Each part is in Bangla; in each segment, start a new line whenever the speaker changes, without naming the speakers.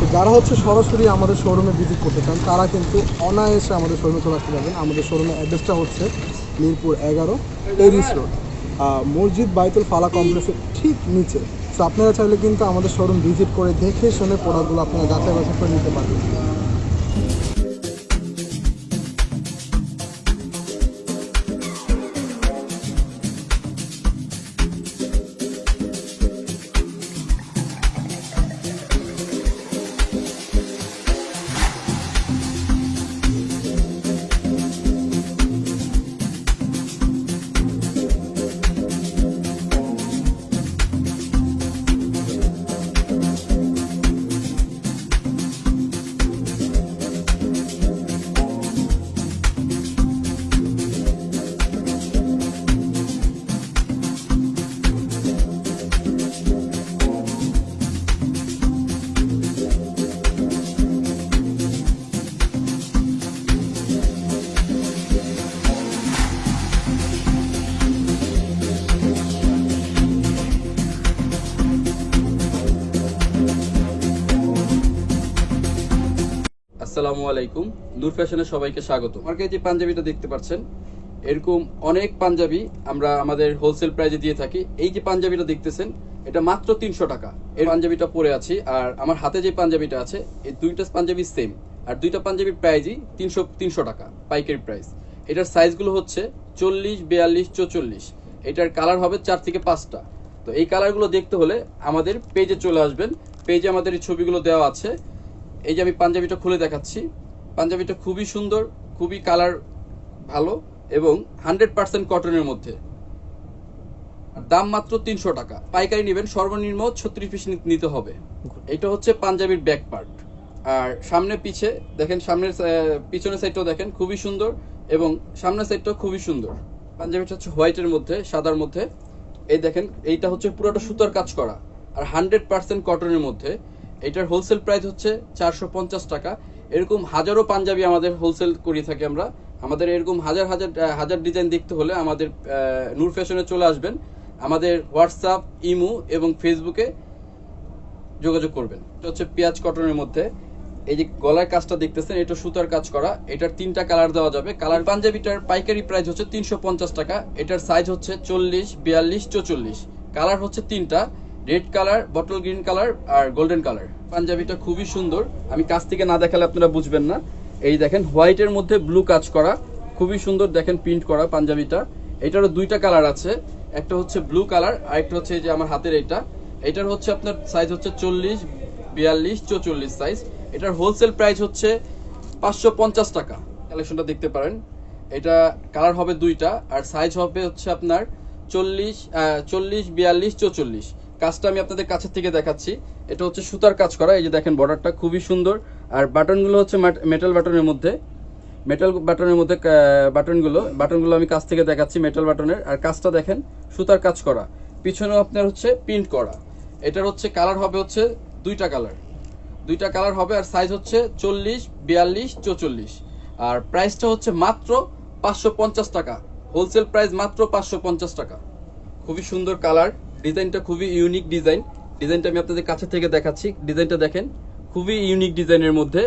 তো যারা হচ্ছে সরাসরি আমাদের শোরুমে ভিজিট করতে চান তারা কিন্তু অনায়াসে আমাদের শোরুমে চলে আসতে পারবেন। আমাদের শোরুমের অ্যাড্রেসটা হচ্ছে মিরপুর 11 টেরিস রোড, মসজিদ বাইতুল ফালা কমপ্লেক্সের ঠিক নিচে। তো আপনারা চাইলে কিন্তু আমাদের শোরুম ভিজিট করে দেখে শুনে প্রোডাক্টগুলো আপনারা যাচাই বাছাই করে নিতে পারবেন।
আসসালামু আলাইকুম, নূর ফ্যাশনে সবাইকে স্বাগত। আমাকে যে পাঞ্জাবিটা দেখতে পাচ্ছেন, এরকম অনেক পাঞ্জাবি আমরা আমাদের হোলসেল প্রাইজে দিয়ে থাকি। এই যে পাঞ্জাবিটা দেখতেছেন, এটা মাত্র 300 টাকা। এই পাঞ্জাবিটা পরে আছি, আর আমার হাতে যে পাঞ্জাবিটা আছে, এই দুইটা পাঞ্জাবি সেম, আর দুইটা পাঞ্জাবির প্রাইজই 300 টাকা পাইকারি প্রাইস। এটার সাইজগুলো হচ্ছে 40, 42, 44। এটার কালার হবে 4 থেকে 5টা। তো এই কালারগুলো দেখতে হলে আমাদের পেজে চলে আসবেন। পেজে আমাদের এই ছবিগুলো দেওয়া আছে। এই যে আমি পাঞ্জাবিটা খুলে দেখাচ্ছি, পাঞ্জাবিটা খুবই সুন্দর, খুবই কালার ভালো এবং 100% কটনের মধ্যে। দাম মাত্র 300 টাকা। পাইকারি নেবেন সর্বনিম্ন 36 পিস নিতে হবে। এটা হচ্ছে পাঞ্জাবির ব্যাক পার্ট, আর সামনে পিছে দেখেন, সামনের পিছনের সাইডটাও দেখেন খুবই সুন্দর এবং সামনের সাইডটাও খুবই সুন্দর। পাঞ্জাবিটা হচ্ছে হোয়াইটের মধ্যে, সাদার মধ্যে। এই দেখেন, এইটা হচ্ছে পুরোটা সুতার কাজ করা আর 100% কটনের মধ্যে। এটার হোলসেল প্রাইস হচ্ছে 450 টাকা। এরকম হাজারো পাঞ্জাবি আমাদের হোলসেল করে থাকি আমরা। আমাদের এরকম হাজার হাজার হাজার ডিজাইন দেখতে হলে আমাদের নূর ফ্যাশনে চলে আসবেন। আমাদের হোয়াটসঅ্যাপ, ইমো এবং ফেসবুকে যোগাযোগ করবেন। এটা হচ্ছে পেঁয়াজ কটনের মধ্যে। এই যে গলার কাজটা দেখতেছেন, এটা সুতার কাজ করা। এটার 3টা কালার দেওয়া যাবে। কালার পাঞ্জাবিটার পাইকারি প্রাইস হচ্ছে 350 টাকা। এটার সাইজ হচ্ছে 40, 42, 44। কালার হচ্ছে 3টা, red colour, bottle green colour আর গোল্ডেন কালার। পাঞ্জাবিটা খুবই সুন্দর, আমি কাছ থেকে না দেখালে আপনারা বুঝবেন না। এই দেখেন, হোয়াইটের মধ্যে ব্লু কাজ করা, খুবই সুন্দর দেখেন প্রিন্ট করা পাঞ্জাবিটা। এটারও 2টা কালার আছে, একটা হচ্ছে ব্লু কালার আর একটা হচ্ছে এই যে আমার হাতের এইটা। এটার হচ্ছে আপনার সাইজ হচ্ছে 40, 42, 44 সাইজ। এটার হোলসেল প্রাইস হচ্ছে 550 টাকা। কালেকশনটা দেখতে পারেন। এটা কালার হবে 2টা আর সাইজ হবে হচ্ছে আপনার 40, 42, 44। কাজটা আমি আপনাদের কাছের থেকে দেখাচ্ছি। এটা হচ্ছে সুতার কাজ করা। এই যে দেখেন, বর্ডারটা খুবই সুন্দর আর বাটনগুলো হচ্ছে মেটাল বাটনের মধ্যে। বাটনগুলো আমি কাছ থেকে দেখাচ্ছি, মেটাল বাটনের। আর কাজটা দেখেন, সুতার কাজ করা, পিছনেও আপনার হচ্ছে প্রিন্ট করা। এটার হচ্ছে কালার হবে হচ্ছে 2টা কালার হবে আর সাইজ হচ্ছে 40, 42, 44। আর প্রাইসটা হচ্ছে মাত্র 550 টাকা। হোলসেল প্রাইস মাত্র 550 টাকা। খুবই সুন্দর কালার, ডিজাইনটা খুবই ইউনিক ডিজাইন। ডিজাইনটা আমি আপনাদের কাছে থেকে দেখাচ্ছি। ডিজাইনটা দেখেন, খুবই ইউনিক ডিজাইনের মধ্যে।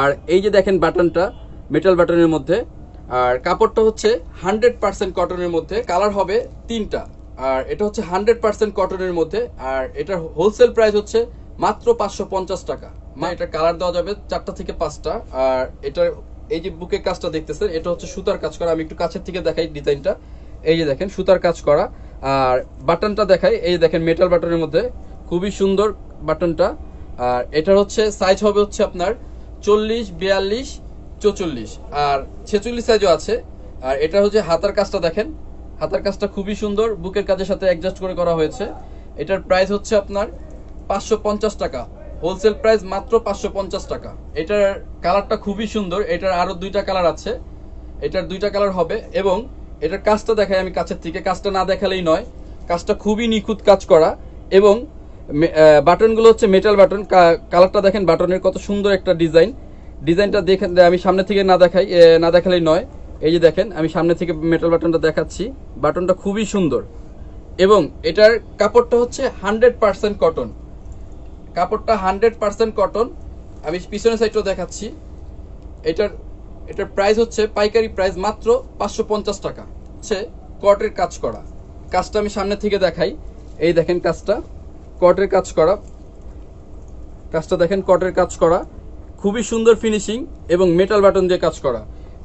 আর এই যে দেখেন, বাটনটা মেটাল বাটনের মধ্যে। আর কাপড়টা হচ্ছে 100% কটনের মধ্যে। কালার হবে 3টা আর এটা হচ্ছে 100% কটনের মধ্যে। আর এটার হোলসেল প্রাইস হচ্ছে মাত্র 550 টাকা। এটা কালার দেওয়া যাবে 4টা থেকে 5টা। আর এটার এই যে বুকের কাজটা দেখতেছেন, এটা হচ্ছে সুতার কাজ করা। আমি একটু কাছের থেকে দেখাই ডিজাইনটা। এই যে দেখেন, সুতার কাজ করা। আর বাটনটা দেখাই, এই যে দেখেন, মেটাল বাটনের মধ্যে, খুবই সুন্দর বাটনটা। আর এটার হচ্ছে সাইজ হবে হচ্ছে আপনার 40, 42, 44 আর 46 সাইজও আছে। আর এটা হচ্ছে হাতার কাজটা দেখেন, হাতার কাজটা খুবই সুন্দর, বুকের কাজের সাথে অ্যাডজাস্ট করে করা হয়েছে। এটার প্রাইস হচ্ছে আপনার 550 টাকা। হোলসেল প্রাইস মাত্র 550 টাকা। এটার কালারটা খুবই সুন্দর। এটার আরো 2টা কালার আছে, এটার 2টা কালার হবে। এবং এটার কাজটা দেখাই আমি কাছের থেকে, কাজটা না দেখালেই নয়। কাজটা খুবই নিখুঁত কাজ করা এবং বাটনগুলো হচ্ছে মেটাল বাটন। কালারটা দেখেন, বাটনের কত সুন্দর একটা ডিজাইন। ডিজাইনটা দেখেন, আমি সামনে থেকে না দেখালেই নয়। এই যে দেখেন, আমি সামনে থেকে মেটাল বাটনটা দেখাচ্ছি। বাটনটা খুবই সুন্দর এবং এটার কাপড়টা হচ্ছে 100% কটন। কাপড়টা 100% কটন আমি পিছনের সাইডটাও দেখাচ্ছি। এটার এটার প্রাইস হচ্ছে পাইকারি প্রাইস মাত্র 550 টাকা। হচ্ছে কটের কাজ করা, কাজটা আমি সামনে থেকে দেখাই। এই দেখেন কাজটা কটের কাজ করা, কাজটা দেখেন কটের কাজ করা, খুবই সুন্দর ফিনিশিং এবং মেটাল বাটন দিয়ে কাজ করা।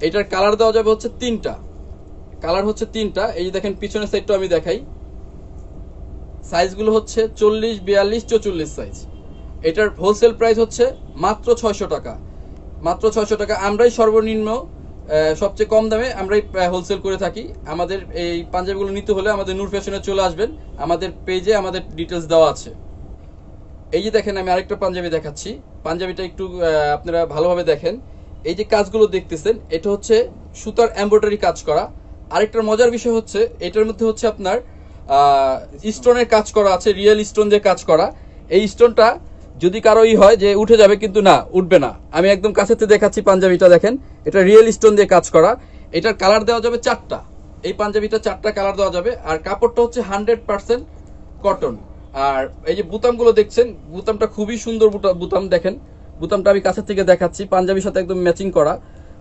এটার কালার দেওয়া যাবে হচ্ছে তিনটা, কালার হচ্ছে তিনটা। এই যে দেখেন পিছনের সাইডটা আমি দেখাই, সাইজগুলো হচ্ছে 40, 42, 44 সাইজ। এটার হোলসেল প্রাইস হচ্ছে মাত্র 600 টাকা, মাত্র 600 টাকা। আমরাই সর্বনিম্ন সবচেয়ে কম দামে আমরাই হোলসেল করে থাকি। আমাদের এই পাঞ্জাবিগুলো নিতে হলে আমাদের নূর ফ্যাশনে চলে আসবেন, আমাদের পেজে আমাদের ডিটেলস দেওয়া আছে। এই যে দেখেন আমি আরেকটা পাঞ্জাবি দেখাচ্ছি, পাঞ্জাবিটা একটু আপনারা ভালোভাবে দেখেন। এই যে কাজগুলো দেখতেছেন এটা হচ্ছে সুতার এমব্রয়ডারি কাজ করা। আরেকটা মজার বিষয় হচ্ছে এটার মধ্যে হচ্ছে আপনার স্টোনের কাজ করা আছে, রিয়েল স্টোন দিয়ে কাজ করা। এই স্টোনটা যদি কারো হয় যে উঠে যাবে, কিন্তু না, উঠবে না। আমি একদম কাছেতে দেখাচ্ছি পাঞ্জাবিটা দেখেন, এটা রিয়েল স্টোন দিয়ে কাজ করা। এটার কালার দেওয়া যাবে 4টা, এই পাঞ্জাবিটা 4টা কালার দেওয়া যাবে। আর কাপড়টা হচ্ছে 100% কটন। আর এই যে বুতামগুলো দেখছেন, বুতামটা খুবই সুন্দর বুতাম দেখেন, বুতামটা আমি কাছের থেকে দেখাচ্ছি, পাঞ্জাবির সাথে একদম ম্যাচিং করা,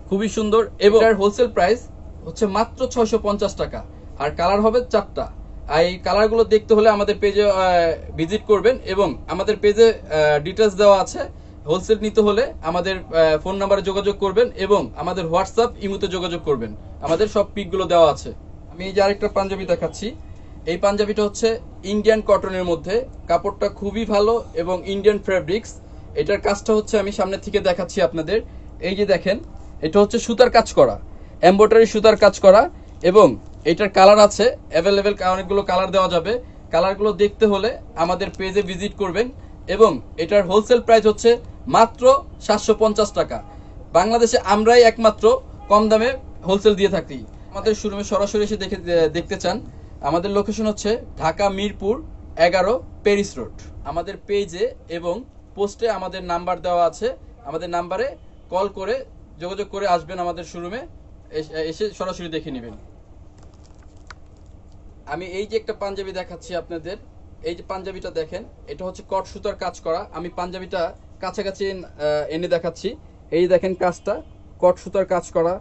খুবই সুন্দর। এবং এর হোলসেল প্রাইস হচ্ছে মাত্র 650 টাকা। আর কালার হবে 4টা। আর এই কালারগুলো দেখতে হলে আমাদের পেজে ভিজিট করবেন এবং আমাদের পেজে ডিটেলস দেওয়া আছে। হোলসেল নিতে হলে আমাদের ফোন নাম্বারে যোগাযোগ করবেন এবং আমাদের হোয়াটসঅ্যাপ ইমোতে যোগাযোগ করবেন, আমাদের সব পিকগুলো দেওয়া আছে। আমি এই যে আরেকটা পাঞ্জাবি দেখাচ্ছি, এই পাঞ্জাবিটা হচ্ছে ইন্ডিয়ান কটনের মধ্যে, কাপড়টা খুবই ভালো এবং ইন্ডিয়ান ফেব্রিক্স। এটার কাজটা হচ্ছে আমি সামনে থেকে দেখাচ্ছি আপনাদের। এই যে দেখেন, এটা হচ্ছে সুতার কাজ করা, এমব্রয়ডারি সুতার কাজ করা। এবং এটার কালার আছে অ্যাভেলেবেল, অনেকগুলো কালার দেওয়া যাবে। কালারগুলো দেখতে হলে আমাদের পেজে ভিজিট করবেন এবং এটার হোলসেল প্রাইস হচ্ছে মাত্র 750 টাকা। বাংলাদেশে আমরাই একমাত্র কম দামে হোলসেল দিয়ে থাকি। আমাদের শোরুমে সরাসরি এসে দেখতে চান, আমাদের লোকেশন হচ্ছে ঢাকা মিরপুর 11 প্যারিস রোড। আমাদের পেজে এবং পোস্টে আমাদের নাম্বার দেওয়া আছে, আমাদের নাম্বারে কল করে যোগাযোগ করে আসবেন আমাদের শোরুমে, এসে সরাসরি দেখে নেবেন। আমি এই যে একটা পাঞ্জাবি দেখাচ্ছি আপনাদের, এই যে পাঞ্জাবিটা দেখেন, এটা হচ্ছে কট সুতার কাজ করা। আমি পাঞ্জাবিটা কাছাকাছি এনে দেখাচ্ছি। এই দেখেন কাজটা কট সুতার কাজ করা,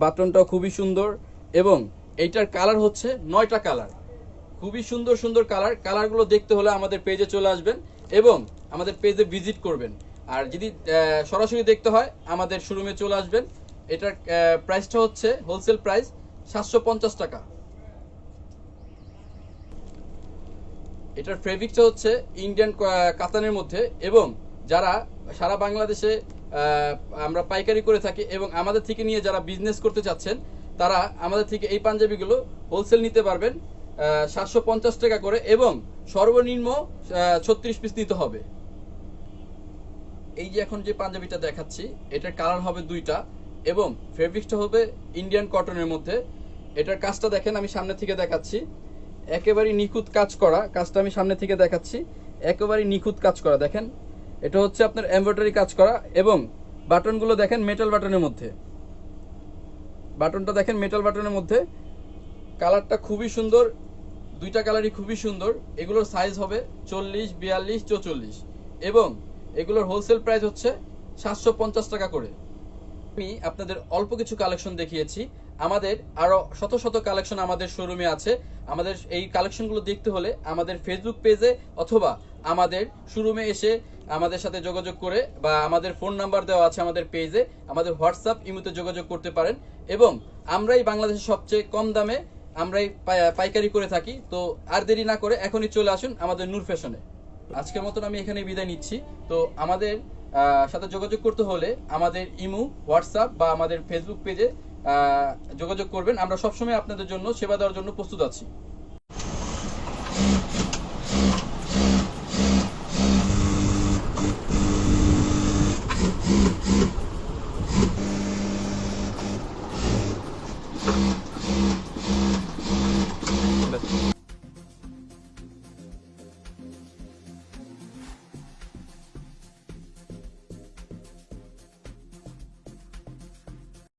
বাটনটাও খুবই সুন্দর। এবং এইটার কালার হচ্ছে 9টা কালার, খুবই সুন্দর সুন্দর কালার। কালারগুলো দেখতে হলে আমাদের পেজে চলে আসবেন এবং আমাদের পেজে ভিজিট করবেন। আর যদি সরাসরি দেখতে হয় আমাদের শোরুমে চলে আসবেন। এটার প্রাইসটা হচ্ছে হোলসেল প্রাইস 750 টাকা। এটার ফেব্রিকটা হচ্ছে ইন্ডিয়ান কাতানের মধ্যে। এবং যারা সারা বাংলাদেশে আমরা পাইকারি করে থাকি এবং আমাদের থেকে নিয়ে যারা বিজনেস করতে চাচ্ছেন, তারা আমাদের থেকে এই পাঞ্জাবিগুলো হোলসেল নিতে পারবেন 750 টাকা করে এবং সর্বনিম্ন 36 পিস নিতে হবে। এই যে এখন যে পাঞ্জাবিটা দেখাচ্ছি, এটার কালার হবে 2টা এবং ফেব্রিকটা হবে ইন্ডিয়ান কটনের মধ্যে। এটার কাজটা দেখেন, আমি সামনে থেকে দেখাচ্ছি, একেবারে নিখুঁত কাজ করা। কাজটা আমি সামনে থেকে দেখাচ্ছি, একেবারে নিখুঁত কাজ করা। দেখেন, এটা হচ্ছে আপনার এমব্রয়ডারি কাজ করা এবং বাটনগুলো দেখেন মেটাল বাটনের মধ্যে, বাটনটা দেখেন মেটাল বাটনের মধ্যে। কালারটা খুবই সুন্দর, 2টা কালারই খুবই সুন্দর। এগুলোর সাইজ হবে 40, 42, 44 এবং এগুলোর হোলসেল প্রাইস হচ্ছে 750 টাকা করে। আমি আপনাদের অল্প কিছু কালেকশন দেখিয়েছি, আমাদের আরো শত শত কালেকশন আমাদের শোরুমে আছে। আমাদের এই কালেকশনগুলো দেখতে হলে আমাদের ফেসবুক পেজে অথবা আমাদের শোরুমে এসে আমাদের সাথে যোগাযোগ করে, বা আমাদের ফোন নাম্বার দেওয়া আছে আমাদের পেজে, আমাদের হোয়াটসঅ্যাপ ইমোতে যোগাযোগ করতে পারেন। এবং আমরাই বাংলাদেশের সবচেয়ে কম দামে আমরাই পাইকারি করে থাকি। তো আর দেরি না করে এখনই চলে আসুন আমাদের নূর ফ্যাশনে। আজকের মতন আমি এখানে বিদায় নিচ্ছি। তো আমাদের সাথে যোগাযোগ করতে হলে আমাদের ইমো, হোয়াটসঅ্যাপ বা আমাদের ফেসবুক পেজে যোগাযোগ করবেন। আমরা সবসময় আপনাদের জন্য সেবা দেওয়ার জন্য প্রস্তুত আছি।